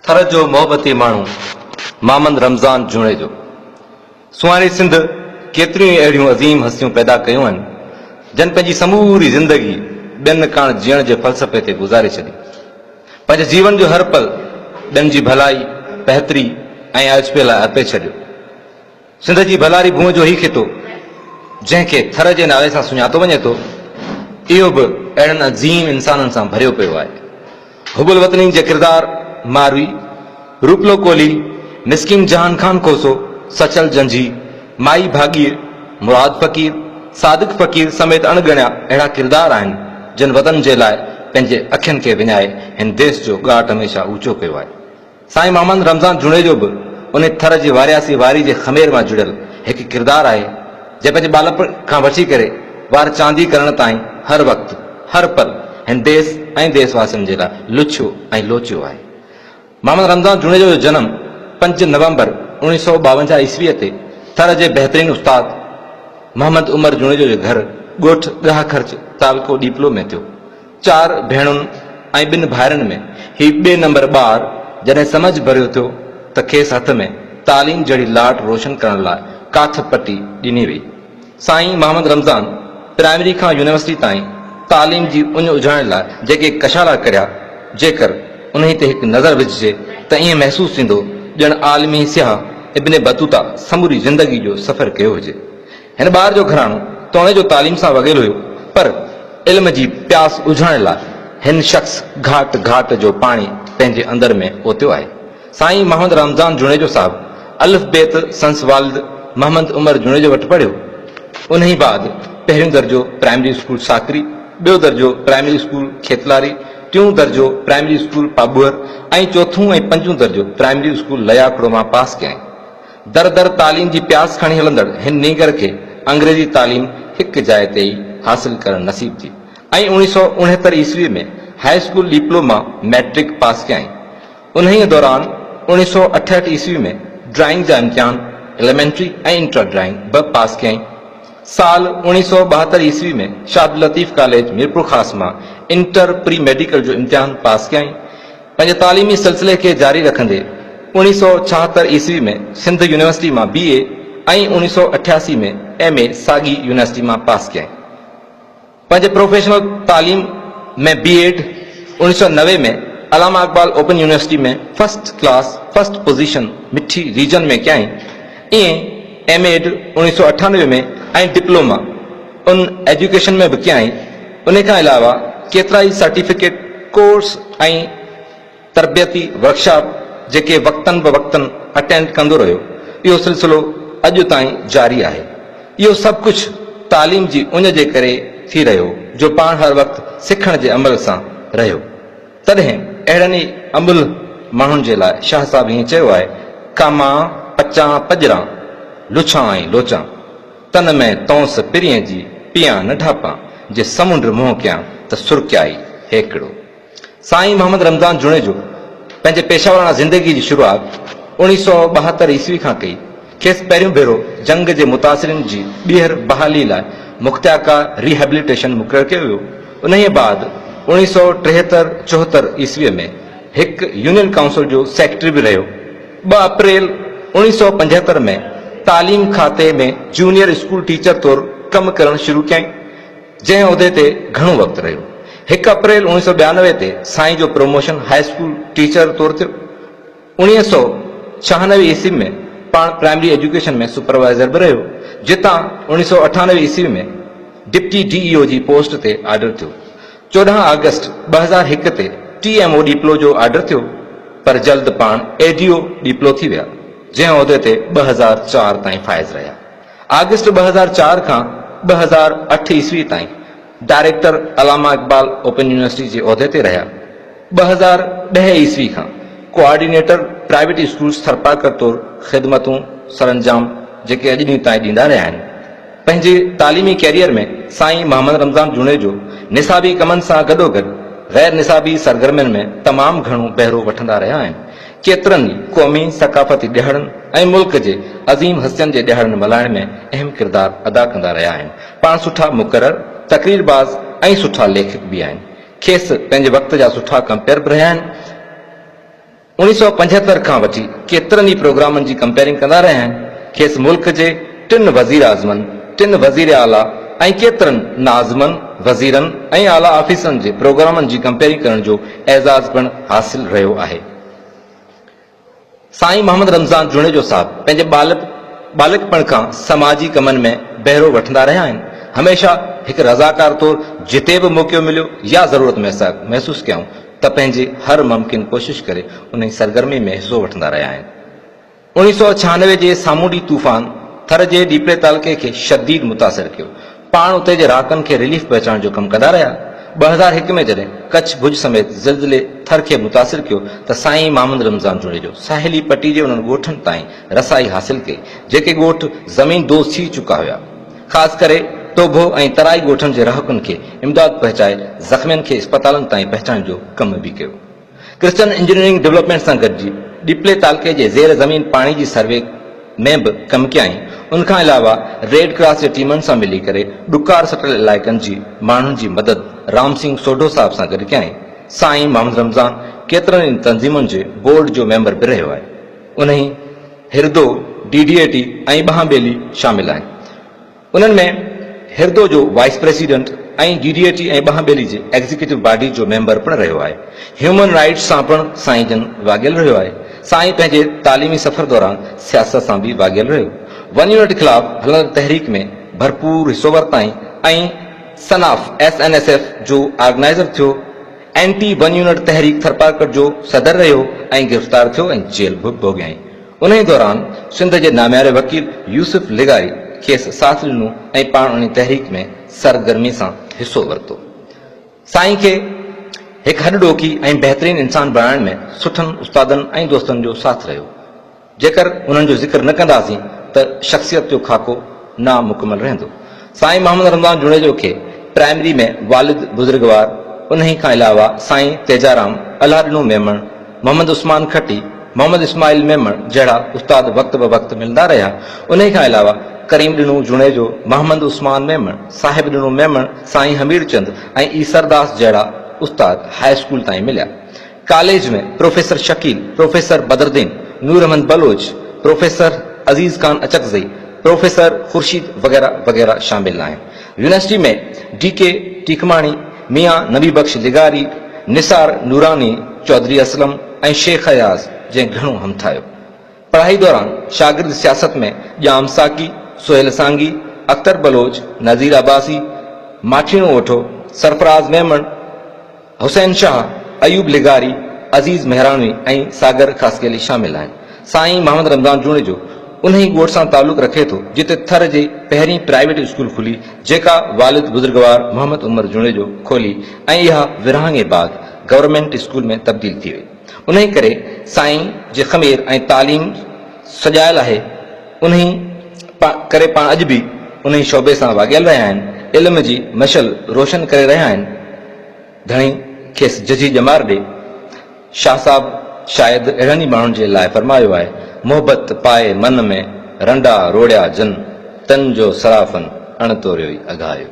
थर जो मोहब्बती माण्हू मामंद रमज़ान जूणे जो सुवारी सिंध केतिरियूं अहिड़ियूं अज़ीम हस्तियूं पैदा कयूं आहिनि जन पंहिंजी समूरी ज़िंदगी ॿियनि काण जीअण जे फ़लसफ़े ते गुज़ारे छॾी। पंहिंजे जीवन जो हर पल ॿियनि जी भलाई बहितरी ऐं अचपे लाइ अर्पे छॾियो। सिंध जी भलारी भूमि जो ही ख़ितो जंहिंखे थर जे नाले सां सुञातो वञे थो, इहो बि अहिड़नि अज़ीम इंसाननि सां भरियो पियो आहे। हुबुल वतनी जे किरदार मारवी, रूपलो कोहली, मिस्किन जहान खान कोसो, सचल जंजी, माई भाॻीअ, मुराद फ़कीर, सादिक फ़कीर समेत अणगणिया अहिड़ा किरदार आहिनि जिन वतन जे लाइ पंहिंजे अखियुनि खे विञाए हिन देश जो ॻाट हमेशह ऊचो कयो आहे। साईं मोहम्मद रमज़ान जूणे जो बि उन थर जी वारियासी वारी जे ख़मेर मां जुड़ियल हिकु किरदार आहे जंहिं पंहिंजे बालप खां वठी करे वार चांदी करण ताईं हर वक़्तु हर पल हिन देश ऐं देशवासियुनि जे लाइ लुछियो ऐं लोचियो आहे। मोहम्मद रमज़ान जूणे जो जनम 5 नवंबर 1952 ईस्वीअ ते थर जे बहितरीन उस्ताद मोहम्मद उमर जुणेजो जे घर ॻोठ ॻाह ख़र्च तालको डीपलो में थियो। 4 भेणुनि ऐं 2 भाइरनि में ही 2 नंबर ॿार जॾहिं समझ भरियो थियो त खेसि हथ में तालीम जहिड़ी लाट रोशन करण लाइ काथ पटी ॾिनी वई। साईं मोहम्मद रमज़ान प्राइमरी खां यूनिवर्सिटी ताईं तालीम जी उञ उजाइण लाइ जेके कशाला करिया, जेकर उन ते हिकु नज़र विझिजे त ईअं महसूसु थींदो ॼण आलमी सियाह इब्न बतूता समूरी ज़िंदगी जो सफ़र कयो हुजे। हिन ॿार जो घराणो तोणे जो तालीम सां वॻियल हुयो, पर इल्म जी प्यास उझाइण लाइ हिन शख़्स घाट घाट जो पाणी पंहिंजे अंदर में ओतियो आहे। साईं मोहम्मद रमज़ान जुणेजो साहिबु अलिफ बेत संस वालिद मोहम्मद उमर जुणेजो वटि पढ़ियो। उन ई बाद पहिरियों दर्जो प्राइमरी स्कूल साकरी, ॿियो दर्जो प्राइमरी स्कूल खेतलारी, टियों दर्जो प्राइमरी स्कूल पाबुअर ऐं चोथों ऐं 5हों दर्जो प्राइमरी स्कूल लयाकड़ो मां पास कयईं। दर दर तालीम जी प्यास खणी हलंदड़ हिन नीगर खे अंग्रेजी तालीम हिकु जाइ ते ई हासिल करणु नसीब थी ऐं 1969 ईस्वी में high school diploma matric pass कयईं। उन ई दौरान 1968 ईस्वी में ड्राइंग जा इम्तिहान एलिमेंट्री ऐं इंटर ड्राइंग बि पास कयईं। साल 1972 ईस्वी में शाद लतीफ़ कॉलेज मीरपुर ख़ास मां इंटर प्री मेडिकल जो इम्तिहान पास कयईं। पंहिंजे तालीमी सिलसिले खे जारी रखंदे 1976 ईस्वी में सिंध यूनिवर्सिटी मां BA ऐं 1988 में MA साॻी यूनिवर्सिटी मां पास कयईं। पंहिंजे प्रोफेशनल तालीम में B.Ed 1990 में अलामा इक़बाल ओपन यूनिवर्सिटी में फर्स्ट क्लास फर्स्ट पोजीशन मिठी रीजन में कयईं। ईअं M.Ed 1998 में ऐं डिप्लोमा उन एजुकेशन में बि कयईं। उन खां अलावा केतिरा ई सर्टिफिकेट कोर्स ऐं तरबियती वर्कशॉप जेके वक़्तन ब वक़्तन अटेंड कंदो रहियो। इहो सिलसिलो अॼु ताईं जारी आहे। इहो सभु कुझु तालीम जी उञ जे करे थी रहियो जो पाण हर वक़्तु सिखण जे अमल सां रहियो। तॾहिं अहिड़नि ई अमुल माण्हुनि जे लाइ शाह साहिब हीअं चयो आहे, कामां पचां पजरां लुछां ऐं लोचां तन में तौंस पिरीअ जी पियां न ढापां जे समुंड मोह कयां त सुरकियाई हेकिड़ो। साईं मोहम्मद रमज़ान जुणेजो पंहिंजे पेशावराना ज़िंदगी जी शुरूआति 1972 ईस्वी खां कई। खेसि पहिरियों भेरो जंग जे मुतासिरनि जी ॿीहर बहाली लाइ मुख्तियाका रिहेबिलिटेशन मुक़ररु कयो वियो। उन ई बाद 1973-74 ईस्वीअ में हिकु यूनियन काउंसिल जो सेक्रेटरी बि रहियो। 2 अप्रैल 1975 में तालीम खाते में जूनियर स्कूल टीचर तौरु कमु करणु शुरू कयईं, जंहिं उहिदे ते घणो वक़्तु रहियो। 1 अप्रैल 1992 ते साईं जो प्रमोशन हाई स्कूल टीचर तौरु थियो। 1996 ईस्वी में पाण प्राइमरी एजुकेशन में सुपरवाइज़र बि रहियो, जितां 1998 ईस्वी में डिप्टी DEO जी पोस्ट ते ऑर्डर थियो। 14 अगस्त 2001 ते TMO डिप्लो जो ऑर्डर थियो, पर जल्द पाण ADO डिप्लो थी विया, जंहिं उहिदे ते 2004 ताईं फाइज़ रहिया। अगस्त 2004 खां 2008 ईस्वी ताईं डायरेक्टर अलामा इक़बाल ओपन यूनिवर्सिटी जे उहिदे ते रहिया। 2010 ईस्वी खां कोऑर्डिनेटर प्राइवेट स्कूल थरपाकर तौरु ख़िदमतूं सरअंजाम जेके अॼु ॾींहं ताईं ॾींदा रहिया आहिनि। पंहिंजे तालीमी कैरियर में साईं मोहम्मद रमज़ान जुणेजो निसाबी कमनि सां गॾोगॾु गैर निसाबी सरगर्मियुनि में तमामु घणो बहिरो वठंदा रहिया आहिनि। केतिरनि ई क़ौमी सक़ाफ़ती ॾियारनि ऐं मुल्क जे अज़ीम हस्तियुनि जे ॾियारनि मल्हाइण में अहम किरदारु अदा कंदा रहिया आहिनि। पाण सुठा मुक़रर, तक़रीरबाज़ ऐं सुठा लेखक बि आहिनि। खेसि पंहिंजे वक़्त जा सुठा कंपेयर बि रहिया आहिनि। 1975 खां वठी केतिरनि ई प्रोग्रामनि जी कंपेयरिंग कंदा रहिया आहिनि। खेसि मुल्क जे 3 वज़ीर आज़मनि, 3 वज़ीर आला ऐं केतिरनि नाज़मनि, वज़ीरनि ऐं आला ऑफिसरनि जे प्रोग्रामनि जी कंपेयरिंग करण जो एज़ाज़ पिणु हासिल रहियो आहे। साईं मोहम्मद रमज़ान जुणेजो साहिब पंहिंजे बालकपण खां समाजी कमनि में बहिरो वठंदा रहिया आहिनि। हमेशा हिकु रज़ाकार तौरु जिते बि मौक़ो मिलियो या ज़रूरत महसूसु कयूं त पंहिंजे हर मुमकिन कोशिश करे उन सरगर्मी में हिसो वठंदा रहिया आहिनि। 1996 जे सामूंडी तूफ़ान थर जे ॾीपले तालुके खे शदीद मुतासिर कयो। पाण उते जे रहाकनि खे रिलीफ पहुचाइण जो कमु कंदा रहिया। 2001 में जॾहिं कच्छ भुज समेत ज़िलज़िले थर खे मुतासिर कयो त साईं मोहम्मद रमज़ान जुणेजो साहेली पट्टी जे उन्हनि ॻोठनि ताईं रसाई हासिल कई जेके ॻोठ ज़मीन दोज़ थी चुका हुआ। ख़ासि करे टोभो ऐं तराई ॻोठनि जे रहाकनि खे इमदाद पहुचाए ज़ख़्मियुनि खे अस्पतालनि ताईं पहुचाइण जो कमु बि कयो। क्रिश्चन इंजीनियरिंग डेवलपमेंट सां गॾिजी ॾीपले तालुके जे ज़ेर ज़मीन पाणी जी सर्वे में बि कमु कयई। उनखां अलावा रेड क्रॉस जे टीमनि सां मिली करे ॾुकार सटल इलाइक़नि जी माण्हुनि जी मदद राम सिंह सोढो साहिब सां गॾु कयई। साईं मोहम्मद रमज़ान केतिरनि ई तंज़ीमुनि जे बोर्ड जो मेंबर बि रहियो आहे। उन्ही हिरदो, DDAT ऐं ॿांबेली शामिल आहिनि। उन्हनि में हिरदो जो वाइस प्रेसिडेंट ऐं DDAT ऐं ॿांबेली जे एग्ज़ीक्यूटिव बॉडी जो मेंबर पिणु रहियो आहे। ह्यूमन राइट्स सां पिणु साईं जन वाॻियल रहियो आहे। साईं पंहिंजे तालीमी सफ़र दौरान सियासत सां बि वाॻियल रहियो। वन यूनिट ख़िलाफ़ हलंदड़ तहरीक में भरपूर हिसो वरिताई ऐं सनाफ SNSF जो ऑर्गेनाइज़र थियो। एंटी वन यूनिट तहरीक थरपारकर जो सदर रहियो ऐं गिरफ़्तार थियो ऐं जेल बि भोॻियई। उन ई दौरान सिंध जे नामियारे वकील यूसुफ लिगारी खेसि साथ ॾिनो ऐं पाण उन तहरीक में सरगर्मी सां हिसो वरितो। साईं खे हिकु हॾॾोखी ऐं बहितरीन इंसान बणाइण में सुठनि उस्तादनि ऐं दोस्तनि जो साथ रहियो। जेकर उन्हनि जो ज़िक्र न कंदासीं त शख़्सियत जो खाको नामुकमल रहंदो। साईं मोहम्मद रमज़ान जुणेजो खे प्राइमरी में वालिद बुज़ुर्गवार, उन खां अलावा साईं तेजाराम, अल्लाह ॾिनो मेमण, मोहम्मद उस्मान खटी, मोहम्मद इस्माइल मेमण जहिड़ा उस्ताद वक़्त ब वक़्त मिलंदा रहिया। उन खां अलावा करीम ॾिनो जुणेजो, मोहम्मद उस्मान मेमण, साहिब ॾिनो मेमण, साईं हमीर चंद ऐं ईसरदास जहिड़ा उस्ताद हाई स्कूल ताईं मिलिया। कॉलेज में प्रोफेसर शकील, प्रोफेसर बदरुद्दीन, नूर अहमद बलोच, प्रोफेसर अजीज़ खान अचकज़ई, प्रोफेसर खुर्शीद वग़ैरह वग़ैरह शामिल आहिनि। यूनिवर्सिटी में DK टीकमाणी, मियां नबी बख्श लिगारी, निसार नूरानी, चौधरी असलम ऐं शेख अयाज़ जंहिं घणो हमथायो। पढ़ाई दौरान शागिर्द सियासत में जाम साकी, सोहेल सांगी, अख्तर बलोच, नज़ीर अब्बासी, माठीणो ओठो, सरफराज मेमण, हुसैन शाह, अयूब लिगारी, अज़ीज़ मेहरानवी ऐं सागर खासकेली शामिल आहिनि। साईं मोहम्मद रमज़ान जुणेजो उन ई ॻोठ सां तालुक़ रखे थो जिते थर जी पहिरीं प्राइवेट स्कूल खुली जेका वालिद बुज़ुर्गवार मोहम्मद उमर जुणेजो खोली ऐं इहा विरहाङे बाद गवर्नमेंट स्कूल में तब्दील थी वई। उन ई करे साईं जे ख़मीर ऐं तालीम सजायल आहे। उन ई करे पाण अॼु बि उन ई शोबे सां वाॻियल रहिया आहिनि। इल्म जी मशल रोशन करे रहिया आहिनि। घणी खेसि जजी ॼमार ॾे। शाह साहब शायदि अहिड़नि ई माण्हुनि जे लाइ फरमायो आहे, मोहबत पाए मन में रंडा रोड़िया जन, तन जो सराफन अणतोरियो ई अघायो।